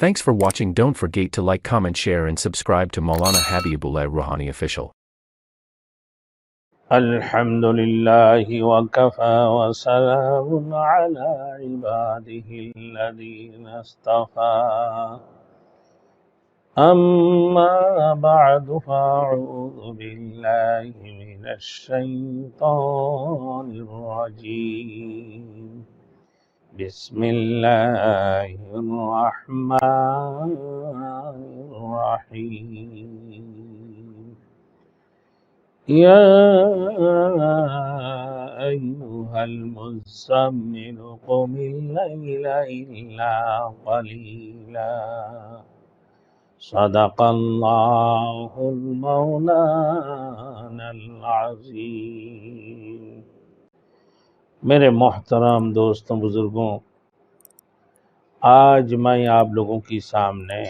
Thanks for watching. Don't forget to like, comment, share and subscribe to Maulana Habibullah Rouhani Official. الحمد لله وكفى وسلام على عباده الذين اصطفى أما بعد فأعوذ بالله من الشيطان الرجيم بسم الله الرحمن الرحيم يا أيها المزمل قم الليل إلا قليلا صدق الله المولانا العظيم۔ میرے محترم دوستوں بزرگوں، آج میں آپ لوگوں کی سامنے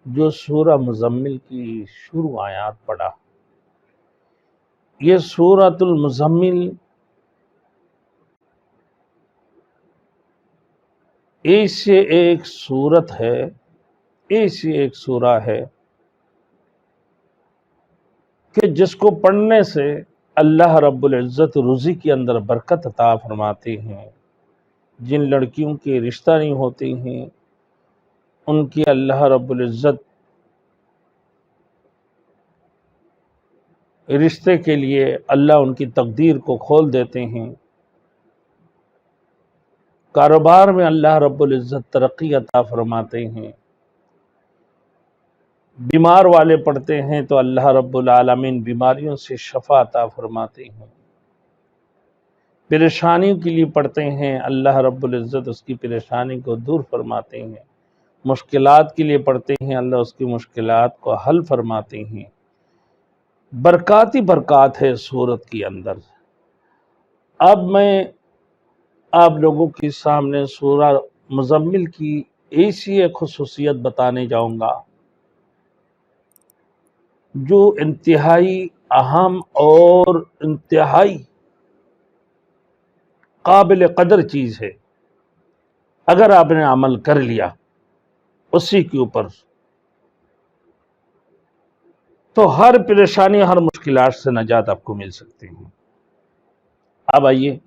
جو سورہ مزمل کی شروع آیات پڑھا، یہ سورۃ المزمل ایسی ایک سورت ہے، ایسی ایک سورہ ہے کہ جس کو پڑھنے سے اللہ رب العزت روزی کے اندر برکت عطا فرماتے ہیں۔ جن لڑکیوں کے رشتہ نہیں ہوتے ہیں ان کی اللہ رب العزت رشتے کے لیے اللہ ان کی تقدیر کو کھول دیتے ہیں۔ کاروبار میں اللہ رب العزت ترقی عطا فرماتے ہیں۔ بیمار والے پڑھتے ہیں تو اللہ رب العالمین بیماریوں سے شفا عطا فرماتے ہیں۔ پریشانیوں کے لیے پڑھتے ہیں، اللہ رب العزت اس کی پریشانی کو دور فرماتے ہیں۔ مشکلات کے لیے پڑھتے ہیں، اللہ اس کی مشکلات کو حل فرماتے ہیں۔ برکات ہی برکات ہے سورت کے اندر۔ اب میں آپ لوگوں کے سامنے سورہ مزمل کی ایسی ایک خصوصیت بتانے جاؤں گا جو انتہائی اہم اور انتہائی قابل قدر چیز ہے۔ اگر آپ نے عمل کر لیا اسی کے اوپر تو ہر پریشانی، ہر مشکلات سے نجات آپ کو مل سکتی ہے۔ اب آئیے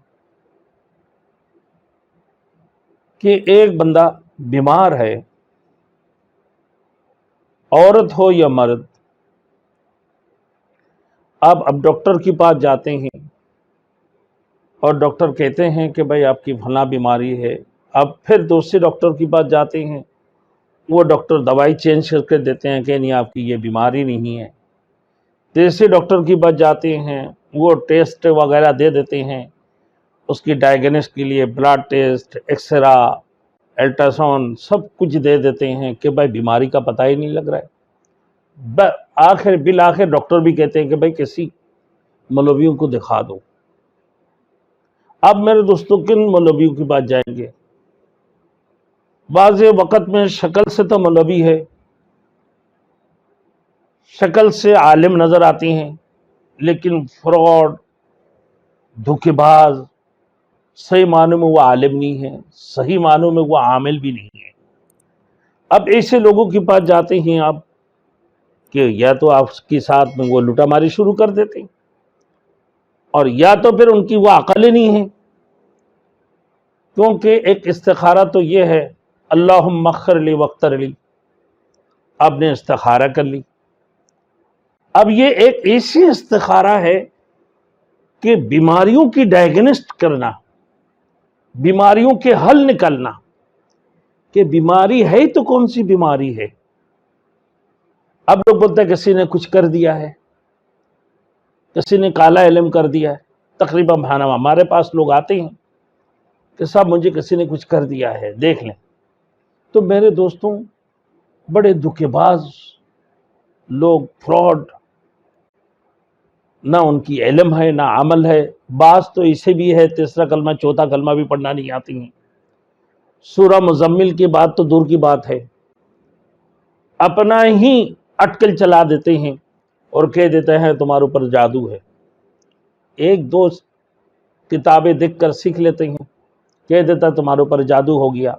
کہ ایک بندہ بیمار ہے، عورت ہو یا مرد، اب ڈاکٹر کے پاس جاتے ہیں اور ڈاکٹر کہتے ہیں کہ بھائی آپ کی فلاں بیماری ہے۔ اب پھر دوسرے ڈاکٹر کے پاس جاتے ہیں، وہ ڈاکٹر دوائی چینج کر کے دیتے ہیں کہ نہیں آپ کی یہ بیماری نہیں ہے۔ تیسرے ڈاکٹر کے پاس جاتے ہیں، وہ ٹیسٹ وغیرہ دے دیتے ہیں، اس کی ڈائگنوس کے لیے blood test, X ray, ultrasound سب کچھ دے دیتے ہیں کہ بھائی بیماری کا پتہ ہی نہیں لگ رہا ہے۔ بالآخر ڈاکٹر بھی کہتے ہیں کہ بھائی کسی مولویوں کو دکھا دو۔ اب میرے دوستوں کن مولویوں کی بات جائیں گے؟ بعض وقت میں شکل سے تو مولوی ہے، شکل سے عالم نظر آتی ہیں، لیکن فراڈ، دھوکے باز، صحیح معنوں میں وہ عالم نہیں ہے، صحیح معنوں میں وہ عامل بھی نہیں ہے۔ اب ایسے لوگوں کے پاس جاتے ہیں آپ کہ یا تو آپ کے ساتھ میں وہ لوٹا ماری شروع کر دیتے ہیں، اور یا تو پھر ان کی وہ عقل ہی نہیں ہے۔ کیونکہ ایک استخارہ تو یہ ہے اللہم اخر لی واقتر لی، آپ نے استخارہ کر لی۔ اب یہ ایک ایسی استخارہ ہے کہ بیماریوں کی ڈائگنوسٹ کرنا، بیماریوں کے حل نکلنا کہ بیماری ہے تو کون سی بیماری ہے۔ اب لوگ بولتے ہیں کسی نے کچھ کر دیا ہے، کسی نے کالا علم کر دیا ہے۔ تقریباً ہمارے پاس لوگ آتے ہیں کہ صاحب مجھے کسی نے کچھ کر دیا ہے، دیکھ لیں۔ تو میرے دوستوں بڑے دھوکے باز لوگ، فراڈ، نہ ان کی علم ہے نہ عمل ہے۔ بعض تو اسے بھی ہے تیسرا کلمہ چوتھا کلمہ بھی پڑھنا نہیں آتی ہیں۔ سورہ مزمل کی بات تو دور کی بات ہے، اپنا ہی اٹکل چلا دیتے ہیں اور کہہ دیتے ہیں تمہارے اوپر جادو ہے۔ ایک دو کتابیں دیکھ کر سیکھ لیتے ہیں، کہہ دیتا تمہارے اوپر جادو ہو گیا،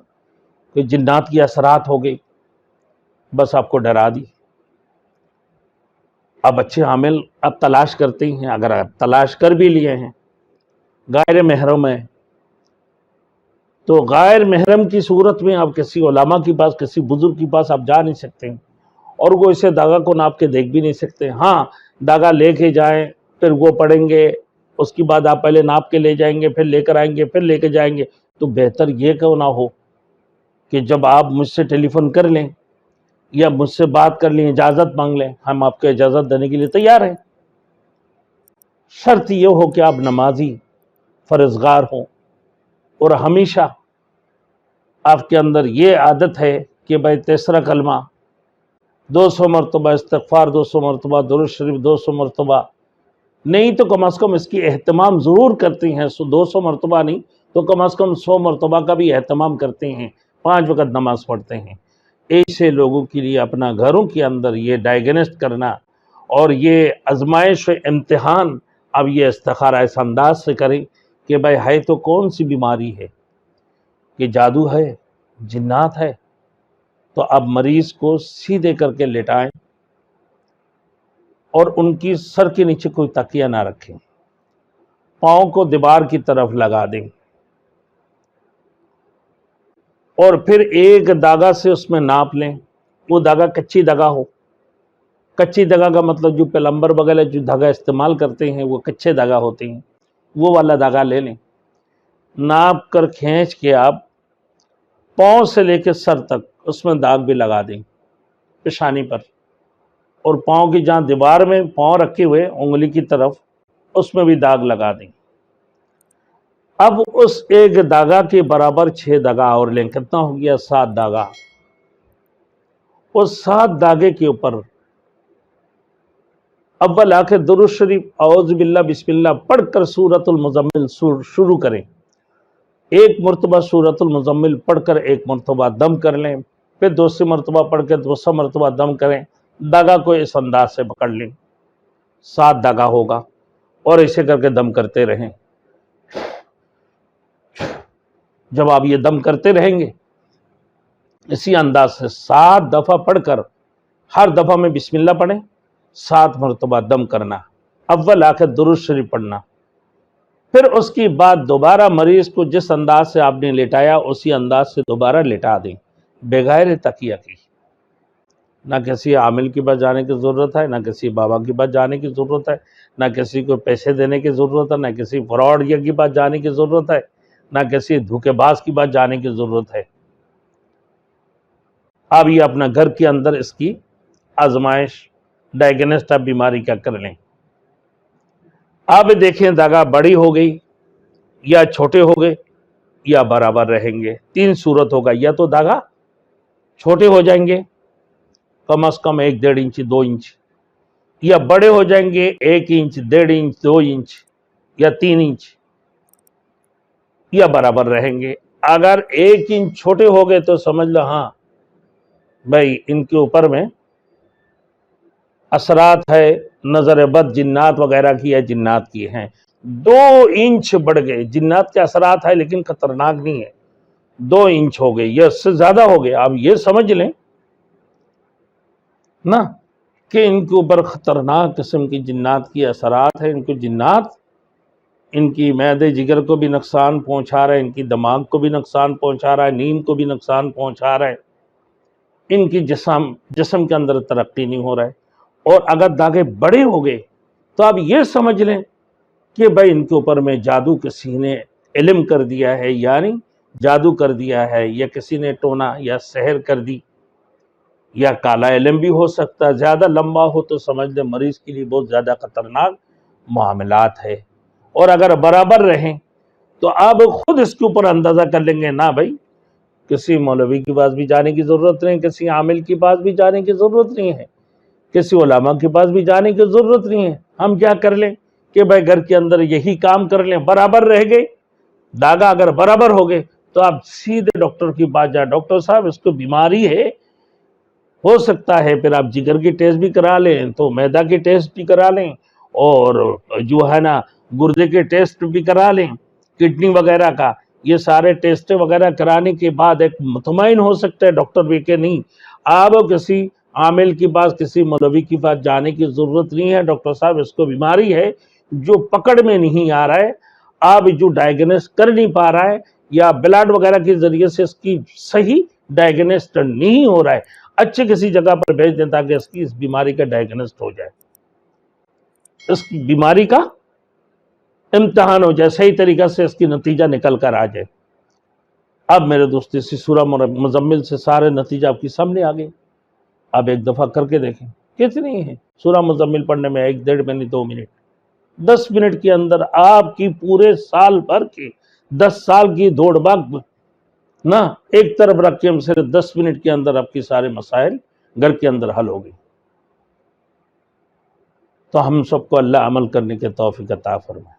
کہ جنات کی اثرات ہو گئی، بس آپ کو ڈرا دی۔ اب اچھے عامل اب تلاش کرتے ہیں، اگر آپ تلاش کر بھی لیے ہیں، غیر محرم ہے، تو غیر محرم کی صورت میں آپ کسی علماء کے پاس، کسی بزرگ کے پاس آپ جا نہیں سکتے، اور وہ اسے داغا کو ناپ کے دیکھ بھی نہیں سکتے۔ ہاں داغا لے کے جائیں، پھر وہ پڑھیں گے، اس کے بعد آپ پہلے ناپ کے لے جائیں گے، پھر لے کر آئیں گے، پھر لے کے جائیں گے، تو بہتر یہ کیوں نہ ہو کہ جب آپ مجھ سے ٹیلی فون کر لیں یا مجھ سے بات کر لیں، اجازت مانگ لیں، ہم آپ کو اجازت دینے کے لیے تیار ہیں۔ شرط یہ ہو کہ آپ نمازی فرزگار ہوں، اور ہمیشہ آپ کے اندر یہ عادت ہے کہ بھائی تیسرا کلمہ 200 مرتبہ، استغفار 200 مرتبہ، درود شریف 200 مرتبہ، نہیں تو کم از کم اس کی اہتمام ضرور کرتے ہیں، 200 مرتبہ نہیں تو کم از کم 100 مرتبہ کا بھی اہتمام کرتے ہیں، 5 وقت نماز پڑھتے ہیں۔ ایسے لوگوں کے لیے اپنا گھروں کے اندر یہ ڈائگنسٹ کرنا اور یہ آزمائش و امتحان، اب یہ استخارہ اس انداز سے کریں کہ بھائی ہے تو کون سی بیماری ہے، کہ جادو ہے، جنات ہے، تو اب مریض کو سیدھے کر کے لٹائیں اور ان کی سر کے نیچے کوئی تکیہ نہ رکھیں، پاؤں کو دیوار کی طرف لگا دیں، اور پھر ایک داغا سے اس میں ناپ لیں۔ وہ داغا کچی داغا ہو، کچی داغا کا مطلب جو پلمبر وغیرہ جو دھاگا استعمال کرتے ہیں وہ کچے داغا ہوتے ہیں، وہ والا داغا لے لیں، ناپ کر کھینچ کے آپ پاؤں سے لے کے سر تک اس میں داغ بھی لگا دیں پیشانی پر، اور پاؤں کی جہاں دیوار میں پاؤں رکھے ہوئے انگلی کی طرف اس میں بھی داغ لگا دیں۔ اب اس ایک داغا کے برابر 6 داغا اور لیں، کتنا ہو گیا؟ 7 داغا۔ اس 7 داغے کے اوپر اول آ کے درود شریف اعوذ باللہ بسم اللہ پڑھ کر سورۃ المزمل شروع کریں، ایک مرتبہ سورۃ المزمل پڑھ کر ایک مرتبہ دم کر لیں، پھر دوسری مرتبہ پڑھ کے دوسرا مرتبہ دم کریں، داغا کو اس انداز سے پکڑ لیں، 7 داغا ہوگا، اور اسے کر کے دم کرتے رہیں۔ جب آپ یہ دم کرتے رہیں گے اسی انداز سے 7 دفعہ پڑھ کر، ہر دفعہ میں بسم اللہ پڑھیں، 7 مرتبہ دم کرنا، اول آ کے درود شریف پڑھنا، پھر اس کی بعد دوبارہ مریض کو جس انداز سے آپ نے لٹایا اسی انداز سے دوبارہ لٹا دیں، بغیر تکیہ کی۔ نہ کسی عامل کے پاس جانے کی ضرورت ہے، نہ کسی بابا کے پاس جانے کی ضرورت ہے، نہ کسی کو پیسے دینے کی ضرورت ہے، نہ کسی فراڈ کے پاس جانے کی ضرورت ہے، نہ کسی دھوکے باز کے پاس جانے کی ضرورت ہے۔ اب یہ اپنا گھر کے اندر اس کی آزمائش ڈائگنسٹ آپ بیماری کا کر لیں۔ اب دیکھیں داغا بڑی ہو گئی یا چھوٹے ہو گئے یا برابر رہیں گے، 3 صورت ہوگا، یا تو داغا چھوٹے ہو جائیں گے کم از کم 1.5 انچ 2 انچ، یا بڑے ہو جائیں گے 1 انچ 1.5 انچ 2 انچ یا 3 انچ، یا برابر رہیں گے۔ اگر 1 انچ چھوٹے ہو گئے تو سمجھ لو ہاں بھائی ان کے اوپر میں اثرات ہے، نظر بد جنات وغیرہ کی ہے، جنات کی ہیں۔ 2 انچ بڑھ گئے، جنات کے اثرات ہے لیکن خطرناک نہیں ہے، 2 انچ ہو گئے یا اس سے زیادہ ہو گئے، آپ یہ سمجھ لیں نا کہ ان کے اوپر خطرناک قسم کی جنات کی اثرات ہے، ان کو جنات ان کی معدے جگر کو بھی نقصان پہنچا رہا ہے، ان کی دماغ کو بھی نقصان پہنچا رہا ہے، نیند کو بھی نقصان پہنچا رہا ہے، ان کی جسم کے اندر ترقی نہیں ہو رہا ہے۔ اور اگر داغے بڑے ہو گئے تو آپ یہ سمجھ لیں کہ بھائی ان کے اوپر میں جادو کسی نے علم کر دیا ہے، یعنی جادو کر دیا ہے، یا کسی نے ٹونا یا سحر کر دی، یا کالا علم بھی ہو سکتا ہے۔ زیادہ لمبا ہو تو سمجھ لیں مریض کے لیے بہت زیادہ خطرناک معاملات ہے۔ اور اگر برابر رہیں تو آپ خود اس کے اوپر اندازہ کر لیں گے، نہ بھائی کسی مولوی کے پاس بھی جانے کی ضرورت نہیں، کسی عامل کے پاس بھی جانے کی ضرورت نہیں ہے، کسی علماء کے پاس بھی جانے کی ضرورت نہیں ہے۔ ہم کیا کر لیں کہ بھائی گھر کے اندر یہی کام کر لیں، برابر رہ گئے داغا، اگر برابر ہو گئے تو آپ سیدھے ڈاکٹر کی پاس جائیں، ڈاکٹر صاحب اس کو بیماری ہے، ہو سکتا ہے پھر آپ جگر کی ٹیسٹ بھی کرا لیں تو میدا کی ٹیسٹ بھی کرا لیں، اور جو ہے نا گردے کے ٹیسٹ بھی کرا لیں، کڈنی وغیرہ کا، یہ سارے ٹیسٹ وغیرہ کرانے کے بعد ایک مطمئن ہو سکتا ہے ڈاکٹر بھی کہ نہیں، آپ کسی عامل کے پاس، کسی مولوی کے پاس جانے کی ضرورت نہیں ہے، ڈاکٹر صاحب اس کو بیماری ہے جو پکڑ میں نہیں آ رہا ہے، آپ جو ڈائیگنوس کر نہیں پا رہا ہے یا بلڈ وغیرہ کے ذریعے سے اس کی صحیح ڈائیگنوس نہیں ہو رہا ہے، اچھے کسی جگہ پر بھیج دیں تاکہ اس بیماری کا ڈائیگنوس ہو جائے، اس کی بیماری کا امتحان ہو جائے، صحیح طریقہ سے اس کی نتیجہ نکل کر آ جائے۔ اب میرے دوست اسی سورہ مزمل سے سارے نتیجہ آپ کی سامنے آ گئے، اب ایک دفعہ کر کے دیکھیں کتنی ہے سورہ مزمل پڑھنے میں 1-1.5 منٹ 2 منٹ 10 منٹ کے اندر آپ کی پورے سال بھر کی 10 سال کی دوڑ بھاگ نا ایک طرف رکھ کے ہم صرف 10 منٹ کے اندر آپ کی سارے مسائل گھر کے اندر حل ہو گئی۔ تو ہم سب کو اللہ عمل کرنے کے توفیق عطا فرمائے۔